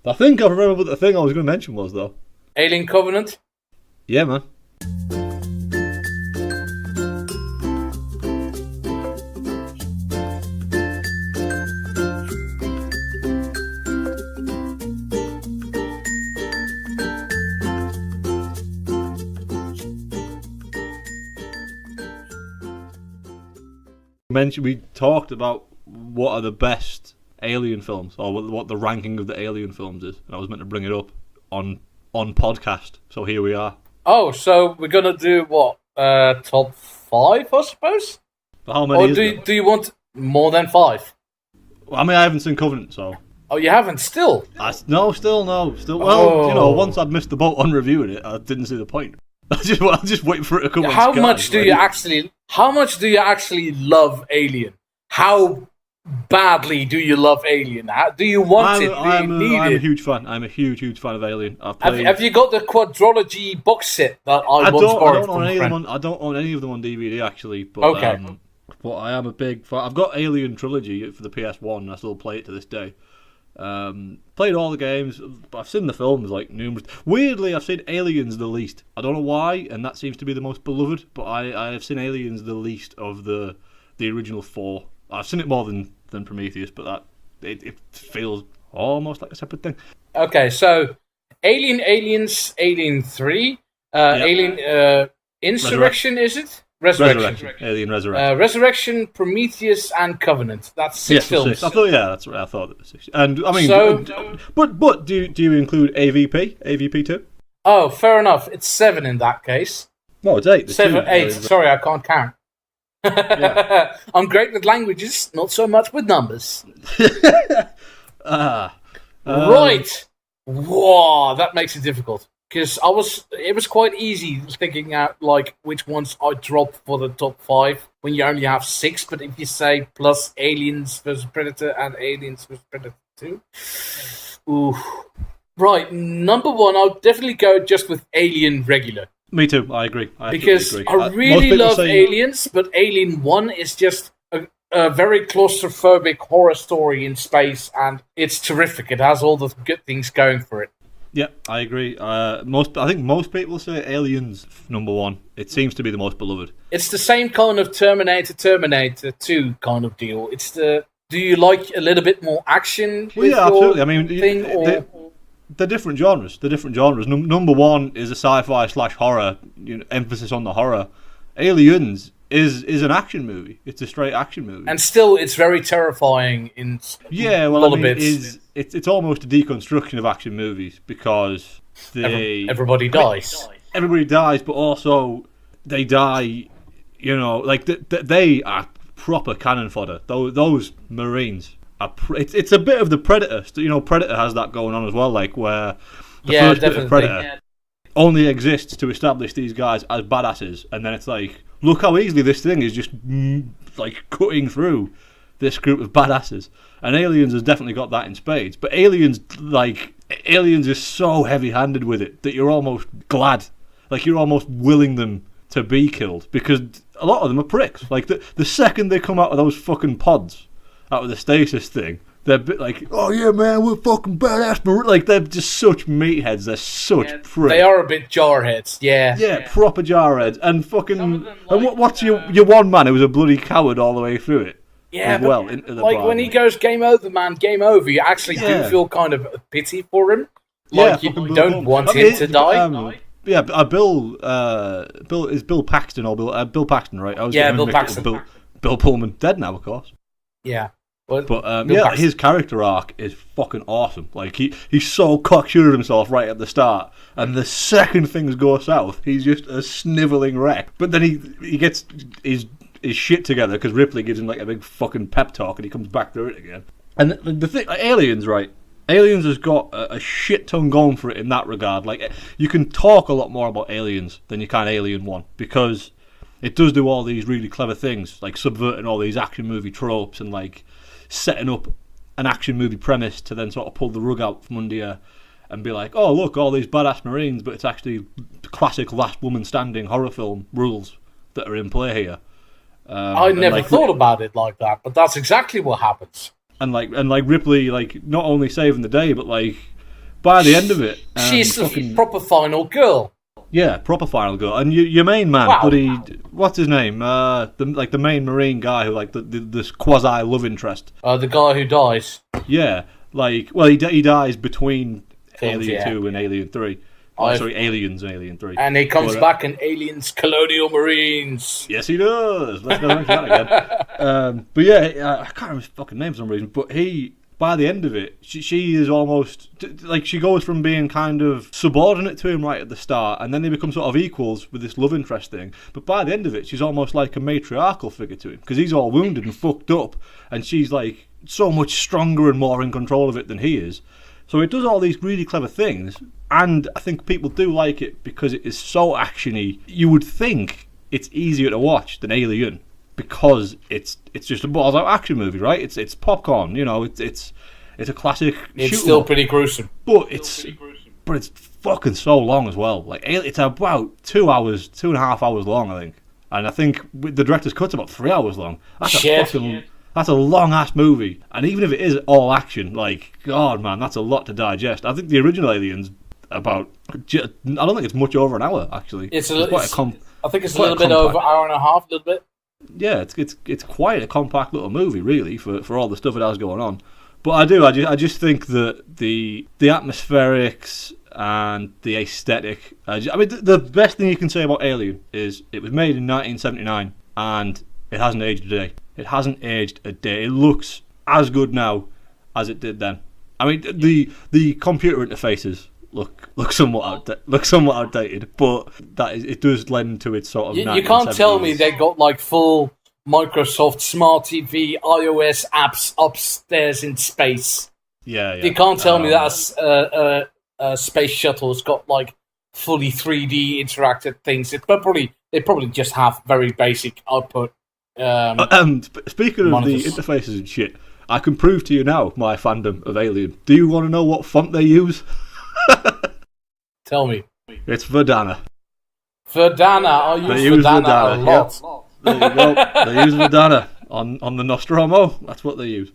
I think I remember what the thing I was going to mention was, though. Alien Covenant? Yeah, man. We talked about what are the best Alien films, or what the ranking of the Alien films is, and I was meant to bring it up on podcast, so here we are. Oh, so we're gonna do what? Top 5, I suppose? But how many? Or do you want more than 5? Well, I mean, I haven't seen Covenant, so. Oh, you haven't still? No. Well, once I'd missed the boat on reviewing it, I didn't see the point. I was just waiting for it to come on Skype. How much do you actually love Alien? How badly do you love Alien? Do you want it? I'm a huge fan. I'm a huge fan of Alien. Have you got the quadrology box set that I don't own any of them on DVD, actually. But, okay. But I am a big fan. I've got Alien Trilogy for the PS1, and I still play it to this day. Played all the games, but I've seen the films like numerous. Weirdly, I've seen Aliens the least. I don't know why, and that seems to be the most beloved. But I have seen Aliens the least of the original 4. I've seen it more than Prometheus, but it feels almost like a separate thing. Okay, so Aliens, Alien 3, Alien Insurrection, is it? Resurrection. Alien Resurrection. Resurrection, Prometheus, and Covenant. That's 6 films. 6. I thought, that's right. I thought it was 6. And I mean, but do you include AVP 2? Oh, fair enough. It's 7 in that case. No, it's 8. 7, 8. Sorry, I can't count. Yeah. I'm great with languages, not so much with numbers. Right. Whoa, that makes it difficult. Because it was quite easy thinking out like which ones I drop for the top 5 when you only have 6. But if you say plus Aliens vs Predator and Aliens vs Predator 2, ooh, right. Number 1, I'll definitely go just with Alien regular. Me too. I agree. Because agree. I really love Aliens, but Alien 1 is just a very claustrophobic horror story in space, and it's terrific. It has all the good things going for it. Yeah, I agree. I think most people say Aliens number 1. It seems to be the most beloved. It's the same kind of Terminator 2 kind of deal. It's do you like a little bit more action? Well, yeah, absolutely. I mean, they're different genres. Number 1 is a sci-fi / horror, emphasis on the horror. Aliens is an action movie. It's a straight action movie, and still it's very terrifying in a lot of bits. It's almost a deconstruction of action movies because everybody dies. Everybody dies, but also they die. Like they are proper cannon fodder. Those Marines are. It's a bit of the Predator. Predator has that going on as well. Like where the first bit of Predator only exists to establish these guys as badasses, and then it's like, look how easily this thing is just like cutting through this group of badasses. And Aliens has definitely got that in spades. But Aliens is so heavy-handed with it that you're almost glad, like you're almost willing them to be killed, because a lot of them are pricks. Like the second they come out of those fucking pods, out of the stasis thing, they're a bit like, oh yeah, man, we're fucking badass. Like they're just such meatheads. They're such pricks. They are a bit jarheads. Yeah, proper jarheads. And fucking. And what's your one man who was a bloody coward all the way through it? Yeah, into the like when he goes, game over, man, game over. You actually do feel kind of pity for him. Like you don't want him to die. Bill Paxton or Bill Paxton, right? Bill Paxton. Bill Pullman, dead now, of course. Yeah. But his character arc is fucking awesome. Like he's so cocksure of himself right at the start, and the second things go south, he's just a snivelling wreck. But then he gets his shit together because Ripley gives him like a big fucking pep talk, and he comes back through it again. And the thing, like, Aliens, right? Aliens has got a shit ton going for it in that regard. Like you can talk a lot more about Aliens than you can Alien 1, because it does do all these really clever things, like subverting all these action movie tropes and like setting up an action movie premise to then sort of pull the rug out from under you and be like, oh look, all these badass Marines, but it's actually classic last woman standing horror film rules that are in play here. I never thought about it like that, but that's exactly what happens. And like Ripley, like not only saving the day, but like by the end of it, she's a proper final girl. Yeah, proper final girl. And your main man, bloody, what's his name? The main Marine guy who this quasi love interest. The guy who dies. Yeah, he dies between Alien 2 and Alien 3. Aliens and Alien 3. And he comes back in Aliens Colonial Marines. Yes, he does. Let's never mention that again. But yeah, I can't remember his fucking name for some reason. But by the end of it, she is almost... she goes from being kind of subordinate to him right at the start, and then they become sort of equals with this love interest thing. But by the end of it, she's almost like a matriarchal figure to him, because he's all wounded and fucked up, and she's like so much stronger and more in control of it than he is. So it does all these really clever things, and I think people do like it because it is so actiony. You would think it's easier to watch than Alien because it's just a balls out action movie, right? It's popcorn, it's a classic. It's still pretty gruesome, but it's fucking so long as well. Like it's about 2.5 hours long, I think, and I think the director's cut's about 3 hours long. That's a long-ass movie. And even if it is all action, God, man, that's a lot to digest. I think the original Alien's about... I don't think it's much over an hour, actually. I think it's a little bit over an hour and a half, a little bit. Yeah, it's quite a compact little movie, really, for all the stuff it has going on. But I just think that the atmospherics and the aesthetic... the best thing you can say about Alien is it was made in 1979, and it hasn't aged a day. It hasn't aged a day. It looks as good now as it did then. I mean, the computer interfaces look somewhat outdated, but it does lend to its sort of. You can't tell me they got full Microsoft Smart TV iOS apps upstairs in space. Yeah. You can't tell me that a space shuttle's got fully 3D interactive things. They probably just have very basic output. Speaking of the interfaces and shit, I can prove to you now my fandom of Alien. Do you want to know what font they use? Tell me. It's Verdana. Verdana. I use Verdana a lot. There you go. They use Verdana on the Nostromo. That's what they use.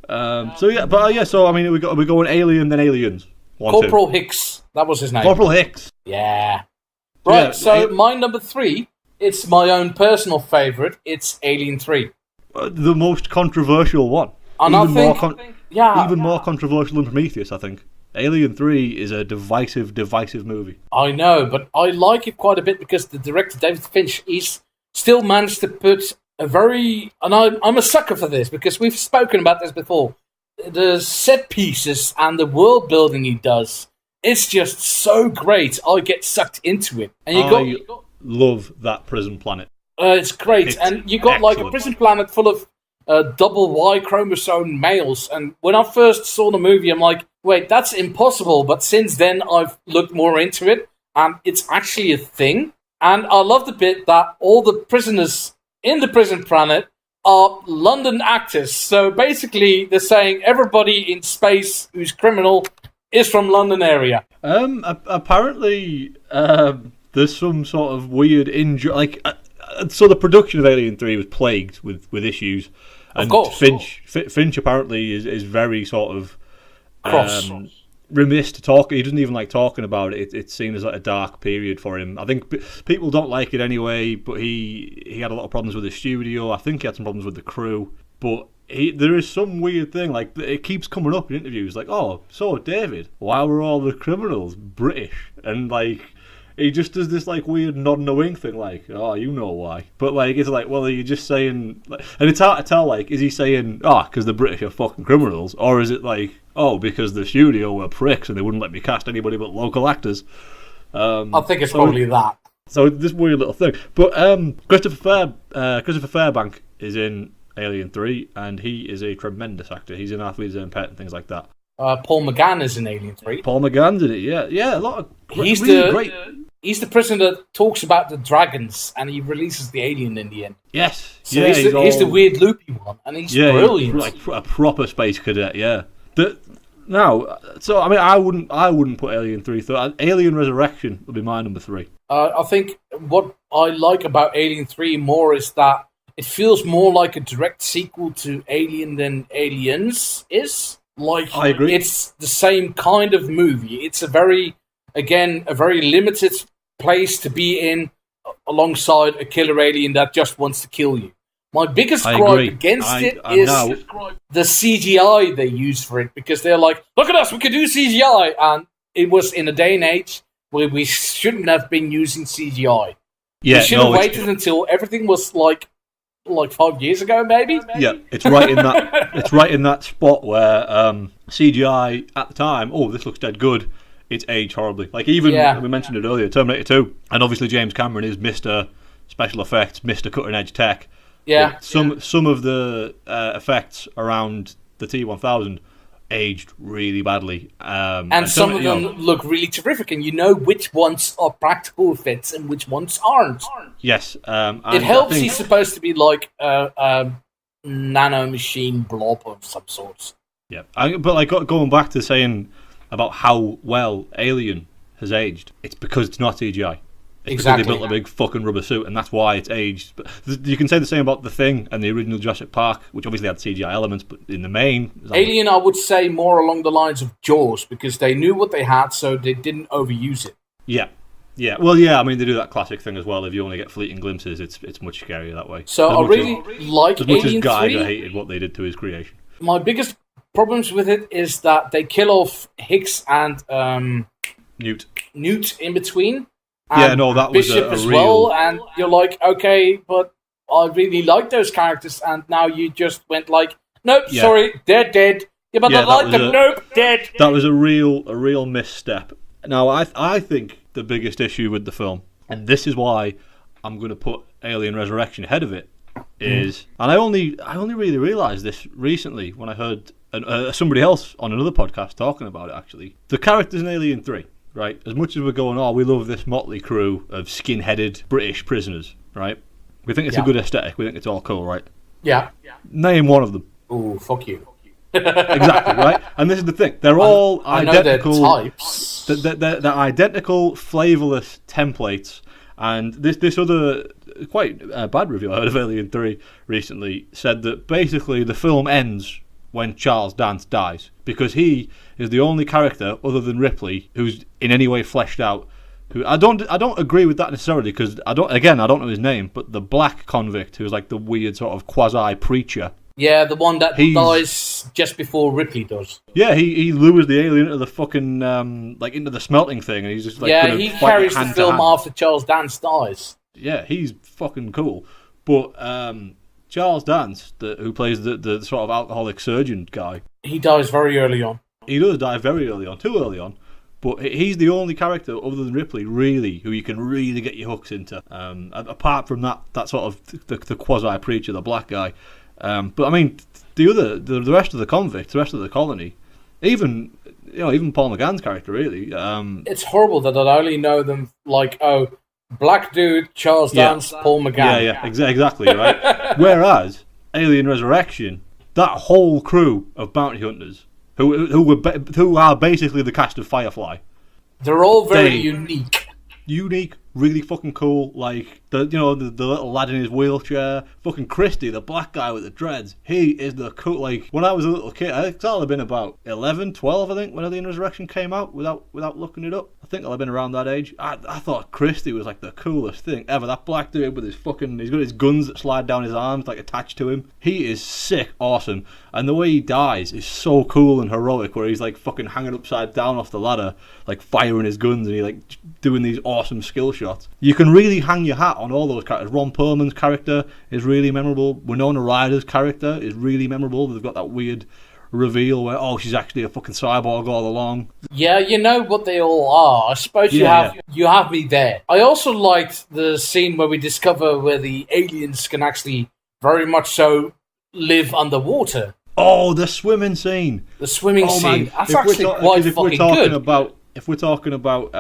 So I mean, we're going Alien then Aliens. Corporal Hicks. That was his name. Corporal Hicks. Yeah. Right. So my number 3. It's my own personal favourite. It's Alien 3. The most controversial one. And even more controversial than Prometheus, I think. Alien 3 is a divisive movie. I know, but I like it quite a bit because the director, David Finch, he's still managed to put a very... And I'm a sucker for this because we've spoken about this before. The set pieces and the world building he does, it's just so great. I get sucked into it. And you got love that prison planet. It's great. And you got excellent. A prison planet full of double Y chromosome males. And when I first saw the movie, I'm like, wait, that's impossible. But since then, I've looked more into it, and it's actually a thing. And I love the bit that all the prisoners in the prison planet are London actors. So basically, they're saying everybody in space who's criminal is from London area. Apparently, there's some sort of weird injury. So the production of Alien 3 was plagued with issues. And of course. Finch apparently is very sort of remiss to talk. He doesn't even like talking about it. It's seen as a dark period for him. I think people don't like it anyway, but he had a lot of problems with the studio. I think he had some problems with the crew. But there is some weird thing, it keeps coming up in interviews, oh, so David, why were all the criminals British? And he just does this weird nod and a wink thing, oh, you know why. But it's well, are you just saying, and it's hard to tell, is he saying, because the British are fucking criminals, or is it because the studio were pricks and they wouldn't let me cast anybody but local actors? I think it's probably that. So this weird little thing. But Christopher Fairbank is in Alien 3, and he is a tremendous actor. He's in Athlete's Own Pet and things like that. Paul McGann is in Alien 3. Paul McGann's in it, yeah, a lot of great. He's the person that talks about the dragons, and he releases the alien in the end. Yes, so he's the weird loopy one, and he's brilliant. He's a proper space cadet, yeah. I wouldn't put Alien 3 through. Alien Resurrection would be my number 3. I think what I like about Alien 3 more is that it feels more like a direct sequel to Alien than Aliens is. Like, I agree. It's the same kind of movie. It's a very limited place to be in, alongside a killer alien that just wants to kill you. My biggest gripe against it is the CGI they use for it, because they're like, look at us, we can do CGI, and it was in a day and age where we shouldn't have been using CGI. Yeah, we should have waited until everything was like 5 years ago, maybe. Yeah, it's right in that. It's right in that spot where CGI at the time. Oh, this looks dead good. It's aged horribly. Like even we mentioned it earlier, Terminator 2, and obviously James Cameron is Mr. Special Effects, Mr. Cutting Edge Tech. Yeah. But some of the effects around the T-1000 aged really badly, and some of them look really terrific, and you know which ones are practical effects and which ones aren't. Yes, it helps. He's supposed to be like a nano machine blob of some sorts. Yeah, but like going back to saying about how well Alien has aged, it's because it's not CGI. It's because they built a big fucking rubber suit, and that's why it's aged. But you can say the same about The Thing and the original Jurassic Park, which obviously had CGI elements, but in the main... Alien, I would say more along the lines of Jaws, because they knew what they had, so they didn't overuse it. Yeah. Yeah, well, yeah, I mean, they do that classic thing as well. If you only get fleeting glimpses, it's much scarier that way. So I really like Alien 3. As much as Geiger hated what they did to his creation. My biggest problems with it is that they kill off Hicks and... Newt in between. Yeah, no, that was Bishop a as real... well, and you're like, okay, but I really like those characters, and now you just went like, nope, sorry, they're dead. Yeah, but I like them. Nope, dead. That was a real misstep. Now, I think the biggest issue with the film, and this is why I'm going to put Alien Resurrection ahead of it, is, and I only really realised this recently when I heard somebody else on another podcast talking about it. Actually, the characters in Alien 3. Right, as much as we're going, we love this motley crew of skin-headed British prisoners, right? We think it's a good aesthetic. We think it's all cool, right? Yeah. Name one of them. Ooh, fuck you. Exactly, right? And this is the thing. They're all identical. I know their types. They're identical, flavourless templates. And this other quite bad review I heard of Alien 3 recently said that basically the film ends when Charles Dance dies, because he is the only character other than Ripley who's in any way fleshed out. Who I don't agree with that necessarily, because I don't know his name, but the black convict who's like the weird sort of quasi preacher. Yeah, the one that dies just before Ripley does. Yeah, he lures the alien into the fucking into the smelting thing, and he's just like he carries the film after Charles Dance dies. Yeah, he's fucking cool, but. Charles Dance, who plays the sort of alcoholic surgeon guy, he dies very early on. He does die very early on, too early on, but he's the only character other than Ripley, really, who you can really get your hooks into. Apart from that sort of the quasi preacher, the black guy. But I mean, the rest of the convicts, the rest of the colony, even Paul McGann's character, really. It's horrible that I only know them like black dude, Charles Dance, Paul McGann. Yeah, exactly, right? Whereas, Alien Resurrection, that whole crew of bounty hunters, who are basically the cast of Firefly. They're all very unique. Unique, really fucking cool. Like, the little lad in his wheelchair. Fucking Christy, the black guy with the dreads. He is the cool, like, when I was a little kid, I think I'll have been about 11, 12, I think, when Alien Resurrection came out, without looking it up. I think I'll have been around that age. I thought Christy was, like, the coolest thing ever. That black dude with his fucking, he's got his guns that slide down his arms, like, attached to him. He is sick, awesome. And the way he dies is so cool and heroic, where he's, like, fucking hanging upside down off the ladder, like, firing his guns, and he, like, doing these awesome skill shots. You can really hang your hat on all those characters. Ron Perlman's character is really memorable. Winona Ryder's character is really memorable. They've got that weird reveal where, she's actually a fucking cyborg all along. Yeah, you know what they all are. I suppose you have me there. I also liked the scene where we discover where the aliens can actually very much so live underwater. Oh, the swimming scene. The swimming scene. Man. That's actually quite fucking good. If we're talking about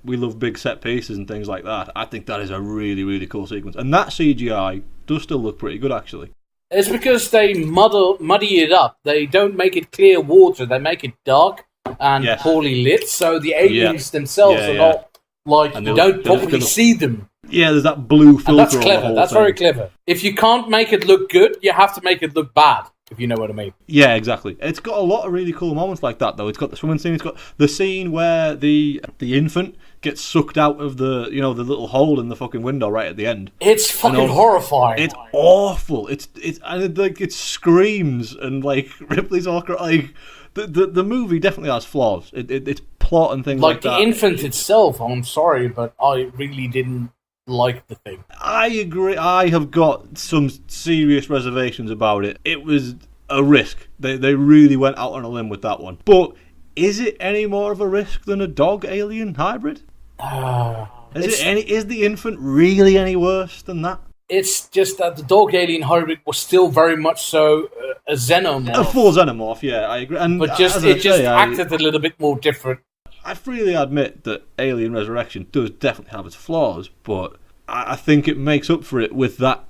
we love big set pieces and things like that, I think that is a really, really cool sequence. And that CGI does still look pretty good, actually. It's because they muddy it up. They don't make it clear water. They make it dark and poorly lit, so the aliens themselves are not, like, you don't properly see them. Yeah, there's that blue filter. And that's clever. That's very clever. If you can't make it look good, you have to make it look bad. if you know what I mean. Yeah, exactly. It's got a lot of really cool moments like that, though. It's got the swimming scene. It's got the scene where the infant gets sucked out of the the little hole in the fucking window right at the end. It's fucking horrifying. It's awful. It screams, and like Ripley's all like the movie definitely has flaws. It's plot and things like that. Like the infant itself, I'm sorry, but I really didn't like the thing. I agree. I have got some serious reservations about it. It was a risk. They really went out on a limb with that one. But is it any more of a risk than a dog alien hybrid? Is the infant really any worse than that? It's just that the dog alien hybrid was still very much so a xenomorph. A full xenomorph, yeah, I agree. But it acted a little bit more different. I freely admit that Alien Resurrection does definitely have its flaws, but I think it makes up for it with that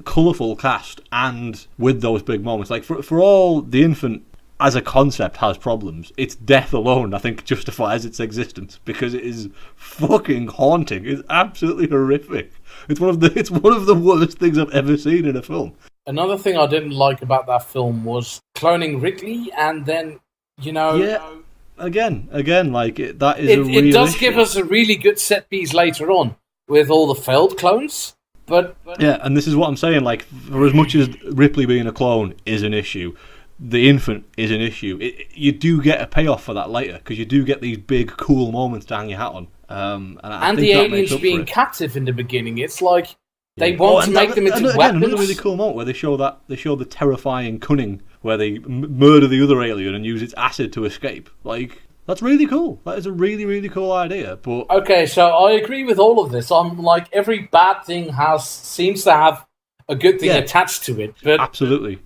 colourful cast and with those big moments. Like, for all the infant as a concept has problems, its death alone, I think, justifies its existence, because it is fucking haunting. It's absolutely horrific. It's one of the worst things I've ever seen in a film. Another thing I didn't like about that film was cloning Ridley, and then, Yeah, again, like, that is a real It does issue. give us a really good set piece later on with all the failed clones, but... Yeah, and this is what I'm saying, like, for as much as Ripley being a clone is an issue, the infant is an issue. You do get a payoff for that later, because you do get these big, cool moments to hang your hat on. And the aliens being captive in the beginning, it's like they want to make them into weapons. Again, another really cool moment where they show the terrifying cunning, where they murder the other alien and use its acid to escape. Like, that's really cool. That is a really, really cool idea. But okay, so I agree with all of this. I'm like, every bad thing seems to have a good thing attached to it. But absolutely.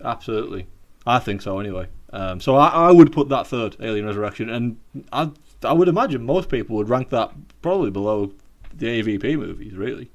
I think so anyway. So I would put that third, Alien Resurrection, and I would imagine most people would rank that probably below the AVP movies, really.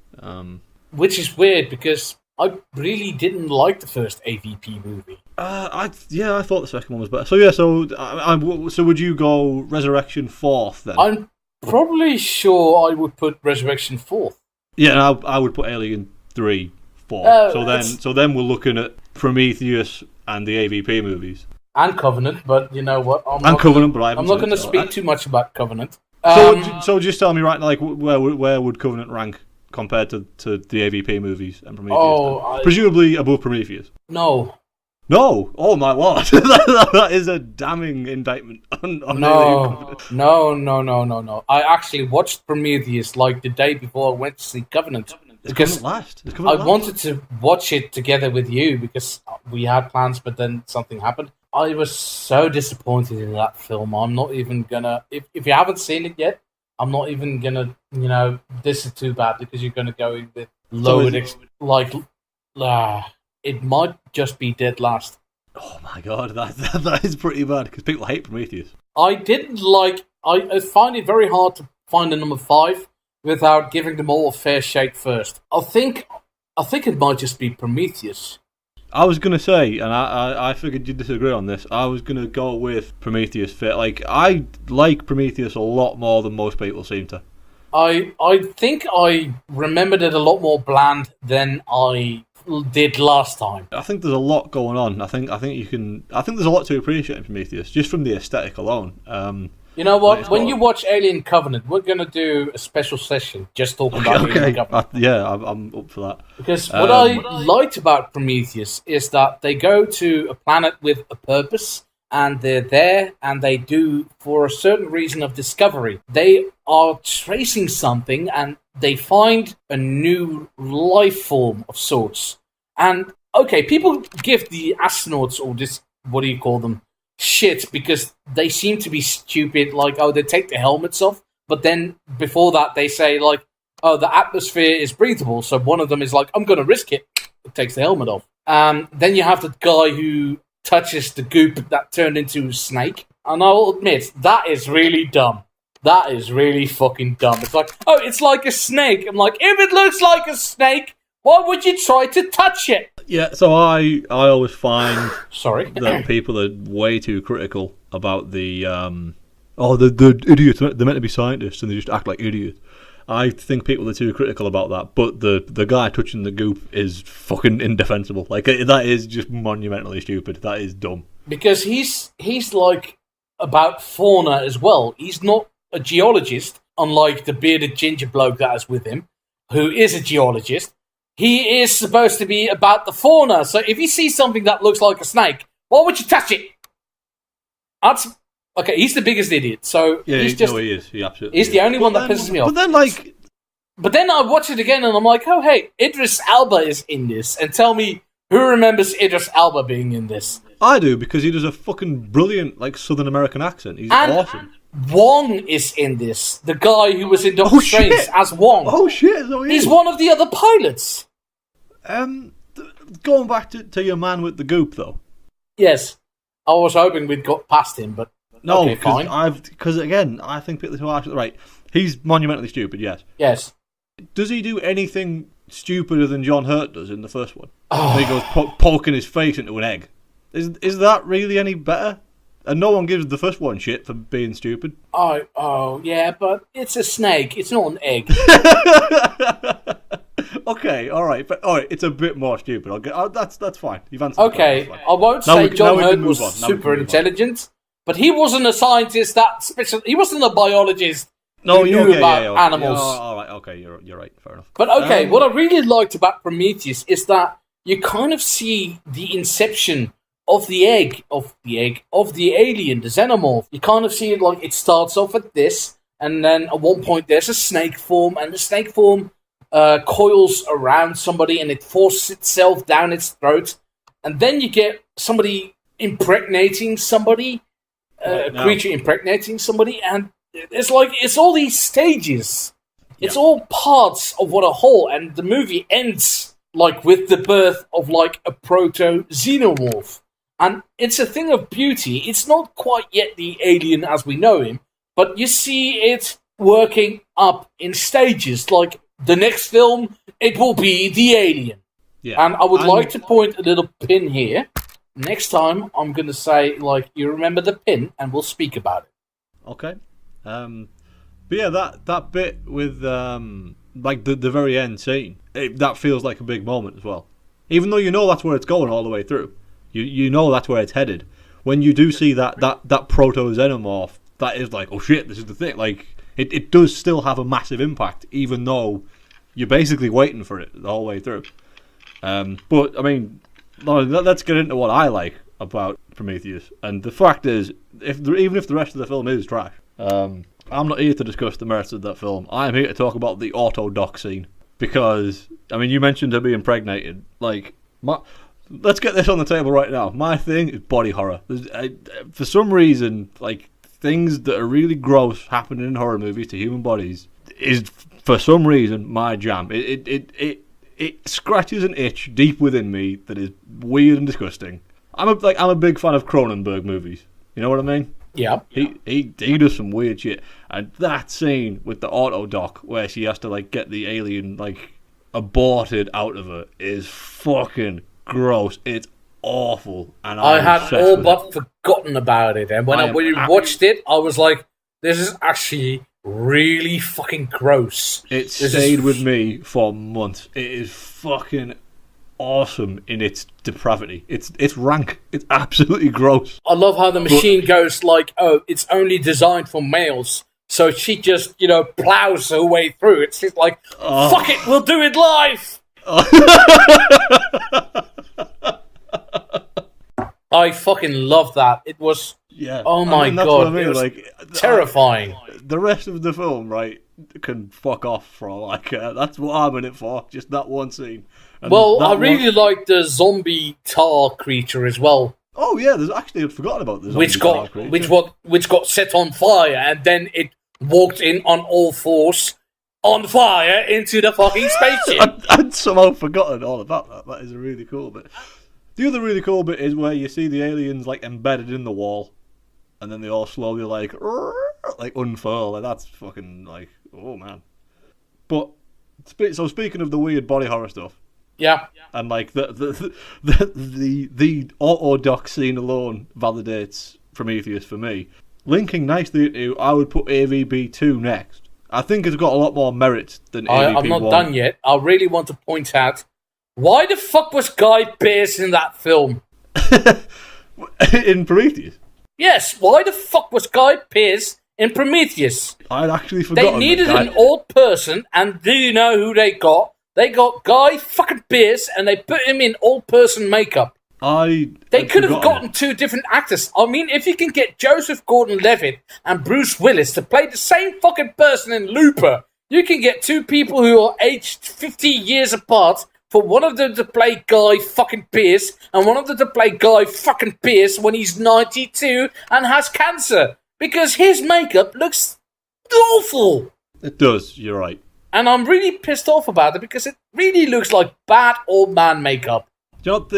Which is weird, because I really didn't like the first AVP movie. I thought the second one was better. So would you go Resurrection fourth then? I'm probably sure I would put Resurrection fourth. Yeah, and I would put Alien 3 fourth. So then we're looking at Prometheus and the AVP movies. And Covenant, but you know what? I'm not going to speak too much about Covenant. So just tell me right now, like, where would Covenant rank compared to the AVP movies and Prometheus? Presumably above Prometheus. No. Oh my lord, that is a damning indictment on Alien. No. I actually watched Prometheus like the day before I went to see Covenant. Because I wanted to watch it together with you because we had plans, but then something happened. I was so disappointed in that film. I'm not even gonna. If you haven't seen it yet, I'm not even gonna. This is too bad because you're gonna go in with lowered. It might just be dead last. Oh my god, that is pretty bad because people hate Prometheus. I didn't like. I find it very hard to find a number 5 without giving them all a fair shake first. I think it might just be Prometheus. I was going to say, and I figured you'd disagree on this, I was going to go with Prometheus fit. Like, I like Prometheus a lot more than most people seem to. I think I remembered it a lot more bland than I did last time. I think there's a lot going on. I think there's a lot to appreciate in Prometheus, just from the aesthetic alone. You know what? When you watch Alien Covenant, we're going to do a special session just talking about Alien Covenant. I'm up for that. Because what I liked about Prometheus is that they go to a planet with a purpose, and they're there, and they do, for a certain reason of discovery, they are tracing something, and they find a new life form of sorts. And, okay, people give the astronauts, or this, what do you call them, shit, because they seem to be stupid, like, they take the helmets off, but then before that they say, like, the atmosphere is breathable, so one of them is like, I'm going to risk it, takes the helmet off. Then you have the guy who touches the goop that turned into a snake, and I'll admit, that is really dumb. That is really fucking dumb. It's like, it's like a snake. I'm like, if it looks like a snake, why would you try to touch it? Yeah, so I always find sorry that people are way too critical about the idiots. They're meant to be scientists and they just act like idiots. I think people are too critical about that, but the guy touching the goop is fucking indefensible. Like, that is just monumentally stupid. That is dumb. Because he's like about fauna as well. He's not a geologist, unlike the bearded ginger bloke that is with him, who is a geologist. He is supposed to be about the fauna. So if you see something that looks like a snake, why would you touch it? That's okay. He's the biggest idiot. So yeah, he's just he is. He absolutely. He's is. the only one that pisses me off. But then I watch it again and I'm like, oh hey, Idris Elba is in this, and tell me who remembers Idris Elba being in this. I do, because he does a fucking brilliant, like, Southern American accent. He's awesome. Wong is in this. The guy who was in Doctor Strange as Wong. Oh shit! So he's one of the other pilots. Going back to your man with the goop, though. Yes, I was hoping we'd got past him, but no, okay, fine. Because again, I think people who are right. He's monumentally stupid. Yes. Yes. Does he do anything stupider than John Hurt does in the first one? He goes poking his face into an egg. Is that really any better? And no one gives the first one shit for being stupid. Oh, yeah, but it's a snake. It's not an egg. Okay, all right, it's a bit more stupid. That's fine. You've answered. Okay, I won't say John Hurt was super intelligent, but he wasn't a scientist. He wasn't a biologist. No, who knew about animals. All right, okay, you're right. Fair enough. But okay, what I really liked about Prometheus is that you kind of see the inception of the alien, the xenomorph. You kind of see it like it starts off at this, and then at one point there's a snake form, and the snake form coils around somebody, and it forces itself down its throat, and then you get somebody impregnating somebody, a creature impregnating somebody, and it's all these stages. It's all parts of what a whole, and the movie ends like with the birth of like a proto-xenomorph. And it's a thing of beauty. It's not quite yet the alien as we know him, but you see it working up in stages. Like the next film, it will be the alien. Yeah. And I would like to point a little pin here. Next time, I'm going to say, like, you remember the pin, and we'll speak about it. Okay. But yeah, that bit with like the very end scene, that feels like a big moment as well. Even though you know that's where it's going all the way through. You know that's where it's headed. When you do see that proto-xenomorph, that is like, oh shit, this is the thing. Like, it does still have a massive impact, even though you're basically waiting for it the whole way through. But, I mean, let's get into what I like about Prometheus. And the fact is, even if the rest of the film is trash, I'm not here to discuss the merits of that film. I'm here to talk about the auto-dock scene. Because, I mean, you mentioned her being impregnated. Like, let's get this on the table right now. My thing is body horror. For some reason, like, things that are really gross happening in horror movies to human bodies is, for some reason, my jam. It scratches an itch deep within me that is weird and disgusting. I'm a big fan of Cronenberg movies. You know what I mean? Yeah. He does some weird shit. And that scene with the auto dock where she has to like get the alien like aborted out of her is fucking gross. It's awful. And I had all but forgotten about it. And when we watched it, I was like, this is actually really fucking gross. It stayed with me for months. It is fucking awesome in its depravity. It's rank. It's absolutely gross. I love how the machine goes like, oh, it's only designed for males. So she just, plows her way through. It's just like, fuck it, we'll do it live. I fucking love that. It was, oh my God, it was terrifying. The rest of the film, right, can fuck off for all I care. That's what I'm in it for, just that one scene. And I really like the zombie tar creature as well. Oh yeah, there's actually I'd forgotten about the zombie tar creature. Which got set on fire, and then it walked in on all fours on fire into the fucking spaceship. I'd somehow forgotten all about that. That is a really cool bit. The other really cool bit is where you see the aliens like embedded in the wall, and then they all slowly like unfurl. Like, that's fucking like, oh man. But so speaking of the weird body horror stuff, yeah, and like the auto dock scene alone validates Prometheus for me. Linking nicely into, I would put AVB2 next, I think it's got a lot more merit than AVP1. I'm not done yet. I really want to point out, why the fuck was Guy Pearce in that film? In Prometheus? Yes, why the fuck was Guy Pearce in Prometheus? I'd actually forgotten. They needed an old person, and do you know who they got? They got Guy fucking Pearce, and they put him in old person makeup. They could have gotten two different actors. I mean, if you can get Joseph Gordon-Levitt and Bruce Willis to play the same fucking person in Looper, you can get two people who are aged 50 years apart, for one of them to play Guy fucking Pearce, and one of them to play Guy fucking Pearce when he's 92 and has cancer. Because his makeup looks awful. It does, you're right. And I'm really pissed off about it, because it really looks like bad old man makeup. Do you know what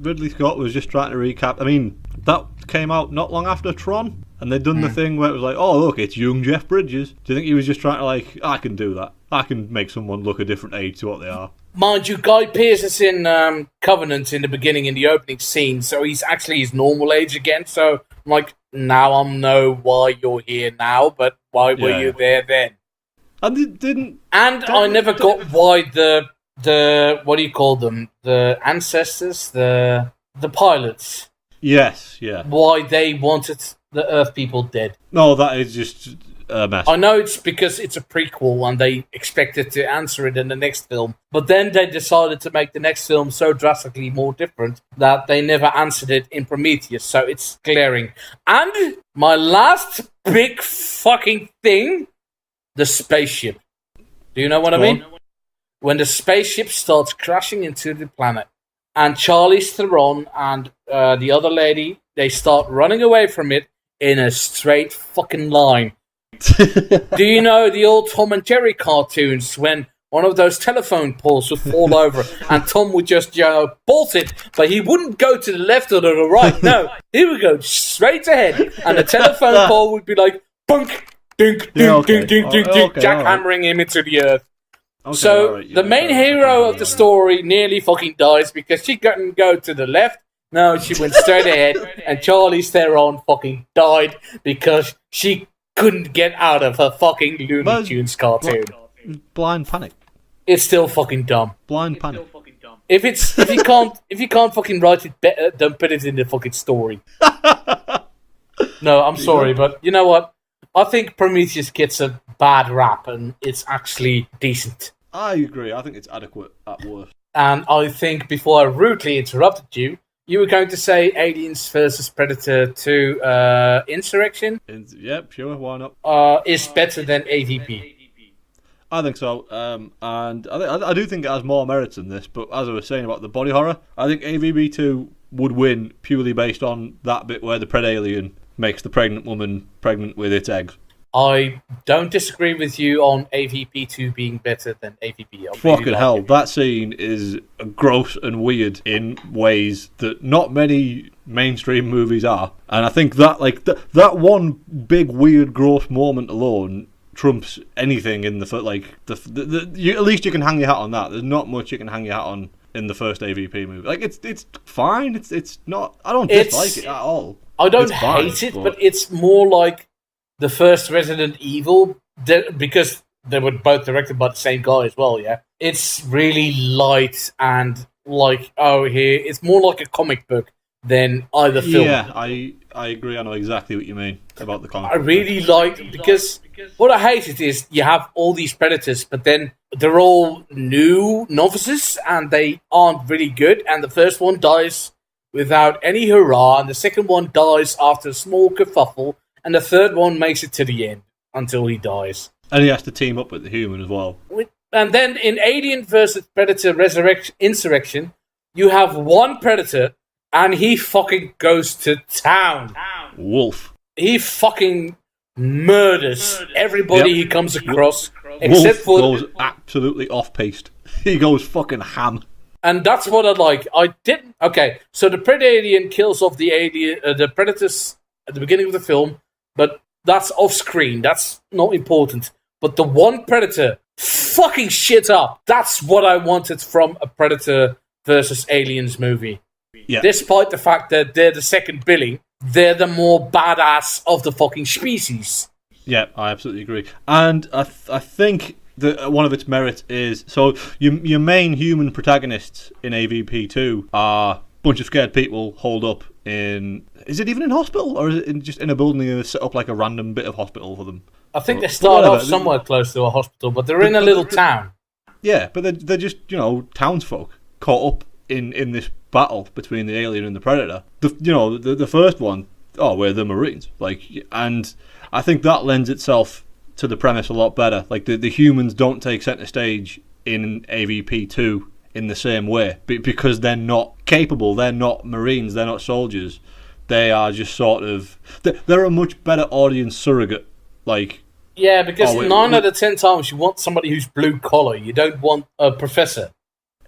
Ridley Scott was just trying to recap? I mean, that came out not long after Tron, and they'd done the thing where it was like, oh, look, it's young Jeff Bridges. Do you think he was just trying to, like, I can do that. I can make someone look a different age to what they are. Mind you, Guy Pearce is in Covenant in the beginning, in the opening scene, so he's actually his normal age again. So I'm like, now I know why you're here now, but why were you there then? And I never got why the what do you call them? The ancestors, the pilots. Yes, yeah. Why they wanted the Earth people dead. No, that is just a mess. I know it's because it's a prequel and they expected to answer it in the next film. But then they decided to make the next film so drastically more different that they never answered it in Prometheus. So it's glaring. And my last big fucking thing, the spaceship. Do you know what I mean? When the spaceship starts crashing into the planet and Charlize Theron and the other lady, they start running away from it in a straight fucking line. Do you know the old Tom and Jerry cartoons when one of those telephone poles would fall over and Tom would just, bolt it, but he wouldn't go to the left or to the right. No, he would go straight ahead and the telephone pole would be like, bunk, dink, dink, dink, dink, dink, dink, jackhammering him into the earth. Okay, so the main hero of the story nearly fucking dies because she couldn't go to the left. No, she went straight ahead, and Charlize Theron fucking died because she couldn't get out of her fucking Looney Tunes cartoon. Blind panic. It's still fucking dumb. Blind panic. If you can't fucking write it better, don't put it in the fucking story. No, I'm sorry, but you know what? I think Prometheus gets a bad rap, and it's actually decent. I agree. I think it's adequate at worst. And I think before I rudely interrupted you, you were going to say Aliens vs Predator 2 Insurrection? Yep, sure, why not? Is better than AVP. I think so, and I do think it has more merits than this, but as I was saying about the body horror, I think AVP 2 would win purely based on that bit where the Predalien makes the pregnant woman pregnant with its eggs. I don't disagree with you on AVP 2 being better than AVP. Fucking hell, that scene is gross and weird in ways that not many mainstream movies are. And I think that that one big weird gross moment alone trumps anything in at least you can hang your hat on that. There's not much you can hang your hat on in the first AVP movie. Like it's fine. It's not. I don't dislike it at all. I don't hate it, but it's more like the first Resident Evil, because they were both directed by the same guy as well, yeah? It's really light and it's more like a comic book than either film. Yeah, I agree. I know exactly what you mean about the comic book. I really like, because what I hate is you have all these predators, but then they're all new novices and they aren't really good, and the first one dies without any hurrah, and the second one dies after a small kerfuffle, and the third one makes it to the end until he dies. And he has to team up with the human as well. And then in Alien vs. Predator Insurrection, you have one Predator, and he fucking goes to town. Wolf. He fucking murders everybody he comes across. Wolf goes absolutely off-piste. He goes fucking ham. And that's what I like. Okay, so the Predalien kills off the Predators at the beginning of the film, but that's off-screen. That's not important. But the one Predator fucking shit up. That's what I wanted from a Predator versus Aliens movie. Yeah. Despite the fact that they're the second billing, they're the more badass of the fucking species. Yeah, I absolutely agree. And I think that one of its merits is, so your main human protagonists in AVP2 are a bunch of scared people holed up in, is it even in hospital, or is it just in a building and they set up like a random bit of hospital for them? I think they start off somewhere close to a hospital, but they're in a little town. Yeah, but they're just, townsfolk caught up in this battle between the alien and the predator. The first one, we're the Marines. And I think that lends itself to the premise a lot better. Like, the humans don't take centre stage in AVP2 in the same way, because they're not capable, they're not Marines, they're not soldiers. They are just sort of... They're a much better audience surrogate. Yeah, because 9 out of 10 times you want somebody who's blue-collar. You don't want a professor.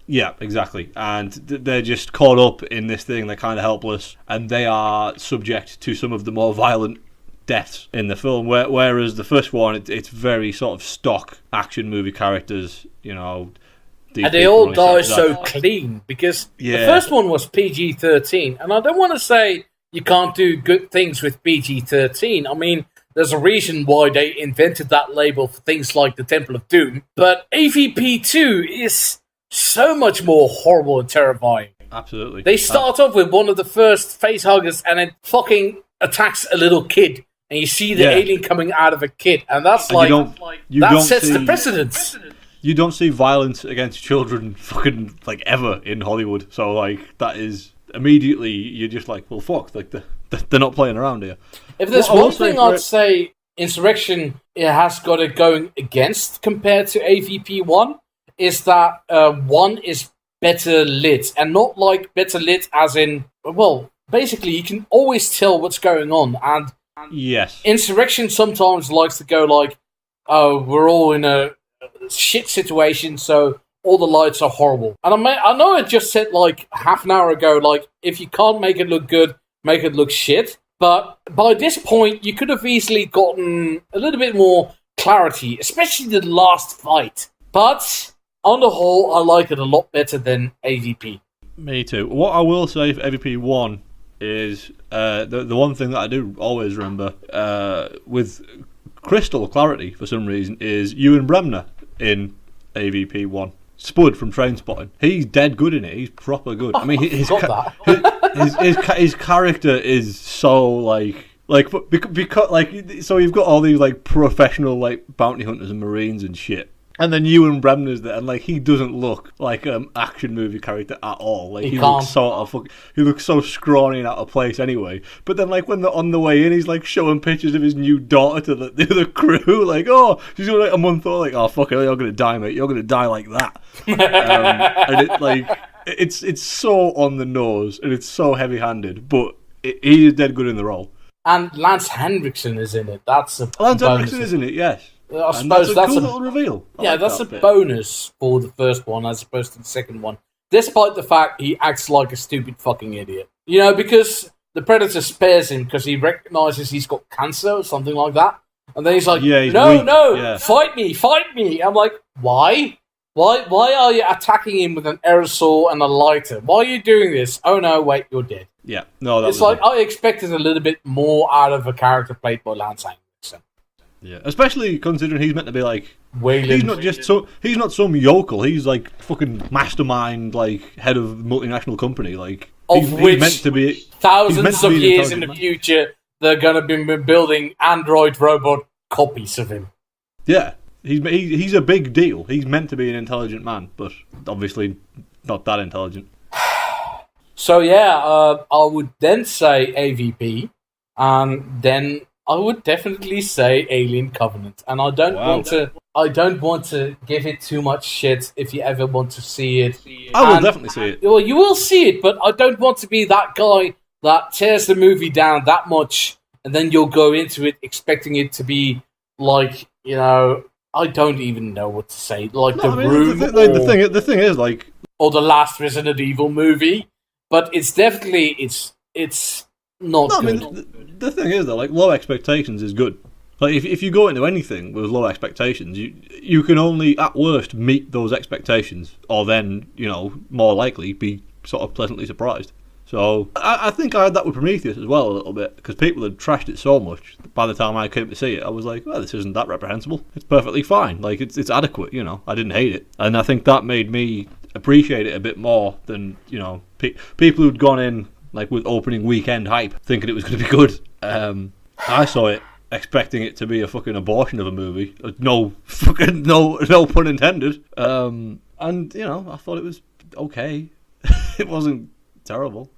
Yeah, exactly. And they're just caught up in this thing. They're kind of helpless. And they are subject to some of the more violent deaths in the film. Whereas the first one, it's very sort of stock action movie characters, And they all die so clean. Because the first one was PG-13. And I don't want to say you can't do good things with PG-13. I mean... There's a reason why they invented that label for things like the Temple of Doom. But AVP2 is so much more horrible and terrifying. Absolutely. They start off with one of the first face huggers and it fucking attacks a little kid. And you see the alien coming out of a kid. And that's that sets the precedence. You don't see violence against children fucking ever in Hollywood. So that is... Immediately, you're just like, well, fuck, they're not playing around here. If there's one thing I'd say Insurrection has got it going against compared to AVP1, is that 1 is better lit. And not better lit as in, basically you can always tell what's going on. And yes, Insurrection sometimes likes to go we're all in a shit situation, so... all the lights are horrible. And I know I just said half an hour ago, if you can't make it look good, make it look shit. But by this point, you could have easily gotten a little bit more clarity, especially the last fight. But on the whole, I like it a lot better than AVP. Me too. What I will say for AVP 1 is the one thing that I do always remember with crystal clarity for some reason is Ewan Bremner in AVP 1. Spud from Trainspotting. He's dead good in it. He's proper good. I mean, his character is so because so you've got all these professional bounty hunters and Marines and shit. And then Ewan Bremner's there, and he doesn't look like an action movie character at all. He looks he looks so scrawny and out of place anyway. But then when they're on the way in, he's showing pictures of his new daughter to the other crew. She's a month old. Oh fuck it, you're gonna die, mate. You're gonna die like that. And it's so on the nose and it's so heavy-handed, but he is dead good in the role. And Lance Henriksen is in it. Lance Henriksen is in it, yes. I suppose that's a cool little reveal. That's a bonus for the first one as opposed to the second one. Despite the fact he acts like a stupid fucking idiot. Because the Predator spares him because he recognises he's got cancer or something like that. And then he's like, fight me. I'm like, why? Why are you attacking him with an aerosol and a lighter? Why are you doing this? Oh no, wait, you're dead. Yeah, no, it's I expected a little bit more out of a character played by Lance Henriksen. Yeah, especially considering he's meant to be Wayland. He's not some yokel. He's fucking mastermind, head of multinational company. Of which he's meant to be thousands of years in the future, they're gonna be building android robot copies of him. Yeah, he's a big deal. He's meant to be an intelligent man, but obviously not that intelligent. So I would then say AVP, and then I would definitely say Alien Covenant, and I don't want to give it too much shit. If you ever want to see it, I will definitely see it. Well, you will see it, but I don't want to be that guy that tears the movie down that much, and then you'll go into it expecting it to be I don't even know what to say, Room. The thing is or the last Resident Evil movie, but it's definitely it's not good. I mean, the thing is, though, low expectations is good. If you go into anything with low expectations, you can only, at worst, meet those expectations, or then, more likely, be sort of pleasantly surprised. So I think I had that with Prometheus as well a little bit, because people had trashed it so much. By the time I came to see it, I was like, well, this isn't that reprehensible. It's perfectly fine. Like, it's adequate, you know. I didn't hate it. And I think that made me appreciate it a bit more than, you know, people who'd gone in, like, with opening weekend hype, thinking it was going to be good. I saw it expecting it to be a fucking abortion of a movie. No pun intended. And, you know, I thought it was okay. It wasn't terrible.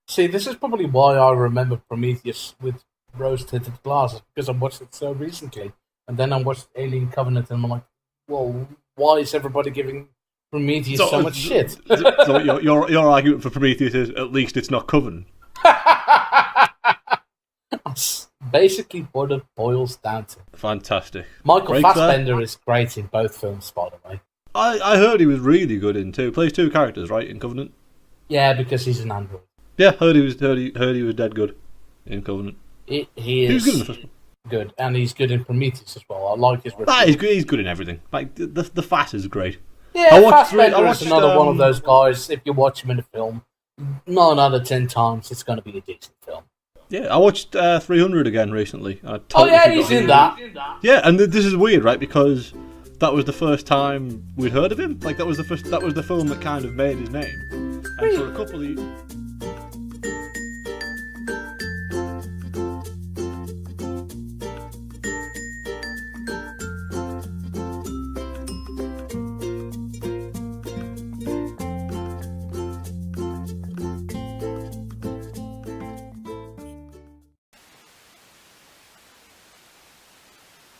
See, this is probably why I remember Prometheus with rose-tinted glasses, because I watched it so recently. And then I watched Alien Covenant, and I'm like, well, why is everybody giving Prometheus so much shit? So your argument for Prometheus is, at least it's not Covenant. That's basically what it boils down to. Fantastic. Michael Fassbender is great in both films, by the way. I heard he was really good in two. Plays two characters, right, in Covenant? Yeah, because he's an android. Yeah, heard he was dead good in Covenant. He was good in the first one. Good, and he's good in Prometheus as well. I like his. He's good in everything. Like the Fass is great. Yeah, Fassbender is another one of those guys. If you watch him in a film, 9 out of 10 times it's going to be a decent film. Yeah, I watched 300 again recently. He's in that. Yeah, and this is weird, right? Because that was the first time we'd heard of him. Like that was the film that kind of made his name. And for a couple of